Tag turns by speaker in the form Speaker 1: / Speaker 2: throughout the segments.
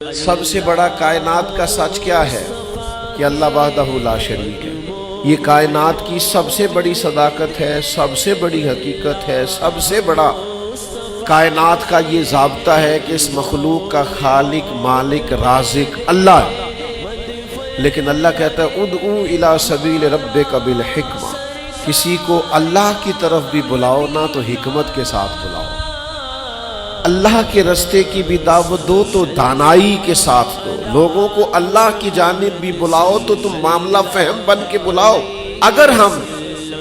Speaker 1: سب سے بڑا کائنات کا سچ کیا ہے کہ اللہ وحدہ لا شریک ہے۔ یہ کائنات کی سب سے بڑی صداقت ہے، سب سے بڑی حقیقت ہے، سب سے بڑا کائنات کا یہ ضابطہ ہے کہ اس مخلوق کا خالق، مالک، رازق اللہ ہے۔ لیکن اللہ کہتا ہے ادعو الی سبیل ربک بالحکمہ، کسی کو اللہ کی طرف بھی بلاؤ نا تو حکمت کے ساتھ بلاؤ، اللہ کے رستے کی بھی دعوت دو تو دانائی کے ساتھ دو، لوگوں کو اللہ کی جانب بھی بلاؤ تو تم معاملہ فہم بن کے بلاؤ۔ اگر ہم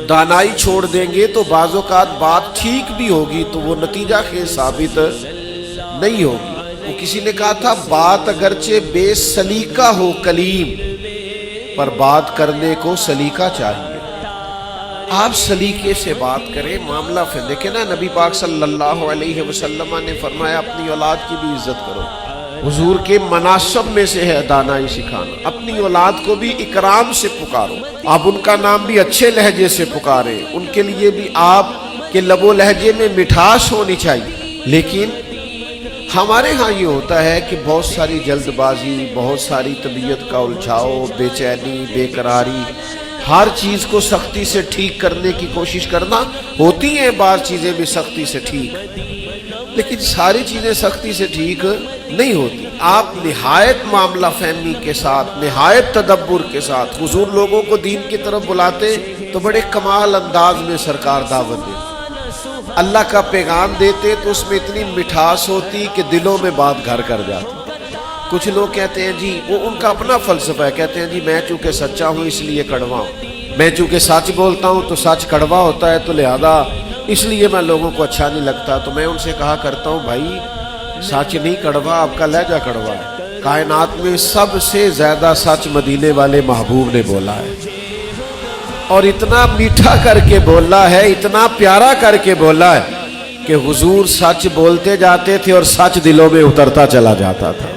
Speaker 1: دانائی چھوڑ دیں گے تو بعض اوقات بات ٹھیک بھی ہوگی تو وہ نتیجہ خیز ثابت نہیں ہوگی۔ وہ کسی نے کہا تھا بات اگرچہ بے سلیقہ ہو کلیم، پر بات کرنے کو سلیقہ چاہیے۔ آپ سلیقے سے بات کریں، معاملہ پھر دیکھیں نا، نبی پاک صلی اللہ علیہ وسلم نے فرمایا اپنی اولاد کی بھی عزت کرو۔ حضور کے مناسب میں سے ہے دانائی سکھانا، اپنی اولاد کو بھی اکرام سے پکارو، آپ ان کا نام بھی اچھے لہجے سے پکاریں، ان کے لیے بھی آپ کے لب و لہجے میں مٹھاس ہونی چاہیے۔ لیکن ہمارے ہاں یہ ہوتا ہے کہ بہت ساری جلد بازی، بہت ساری طبیعت کا الجھاؤ، بے چینی، بے قراری، ہر چیز کو سختی سے ٹھیک کرنے کی کوشش کرنا، ہوتی ہیں بعض چیزیں بھی سختی سے ٹھیک، لیکن ساری چیزیں سختی سے ٹھیک نہیں ہوتی۔ آپ نہایت معاملہ فہمی کے ساتھ، نہایت تدبر کے ساتھ حضور لوگوں کو دین کی طرف بلاتے تو بڑے کمال انداز میں سرکار دعوت دیتے، اللہ کا پیغام دیتے تو اس میں اتنی مٹھاس ہوتی کہ دلوں میں بات گھر کر جاتی۔ کچھ لوگ کہتے ہیں جی، وہ ان کا اپنا فلسفہ ہے، کہتے ہیں جی میں چونکہ سچا ہوں اس لیے کڑوا ہوں، میں چونکہ سچ بولتا ہوں تو سچ کڑوا ہوتا ہے تو لہذا اس لیے میں لوگوں کو اچھا نہیں لگتا۔ تو میں ان سے کہا کرتا ہوں بھائی سچ نہیں کڑوا، آپ کا لہجہ کڑوا ہے۔ کائنات میں سب سے زیادہ سچ مدینے والے محبوب نے بولا ہے، اور اتنا میٹھا کر کے بولا ہے، اتنا پیارا کر کے بولا ہے کہ حضور سچ بولتے جاتے تھے اور سچ دلوں میں اترتا چلا جاتا تھا۔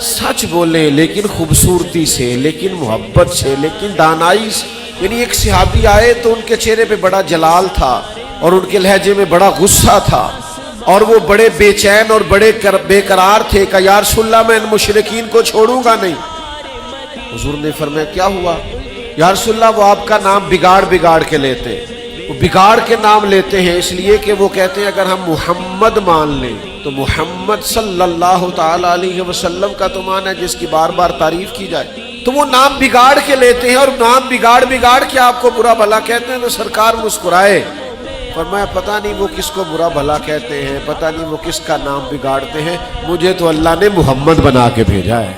Speaker 1: سچ بولیں لیکن خوبصورتی سے، لیکن محبت سے، لیکن دانائی سے۔ یعنی ایک صحابی آئے تو ان کے چہرے پہ بڑا جلال تھا اور ان کے لہجے میں بڑا غصہ تھا، اور وہ بڑے بے چین اور بڑے بے قرار تھے کہ یا رسول اللہ میں ان مشرکین کو چھوڑوں گا نہیں۔ حضور نے فرمایا کیا ہوا؟ یا رسول اللہ وہ آپ کا نام بگاڑ کے لیتے ہیں، وہ بگاڑ کے نام لیتے ہیں اس لیے کہ وہ کہتے ہیں اگر ہم محمد مان لیں تو محمد صلی اللہ تعالی علیہ وسلم کا تو مان ہے جس کی بار بار تعریف کی جائے، تو وہ نام بگاڑ کے لیتے ہیں، اور نام بگاڑ کے آپ کو برا بھلا کہتے ہیں۔ تو سرکار مسکرائے، فرمایا پتہ نہیں وہ کس کو برا بھلا کہتے ہیں، پتہ نہیں وہ کس کا نام بگاڑتے ہیں، مجھے تو اللہ نے محمد بنا کے بھیجا ہے۔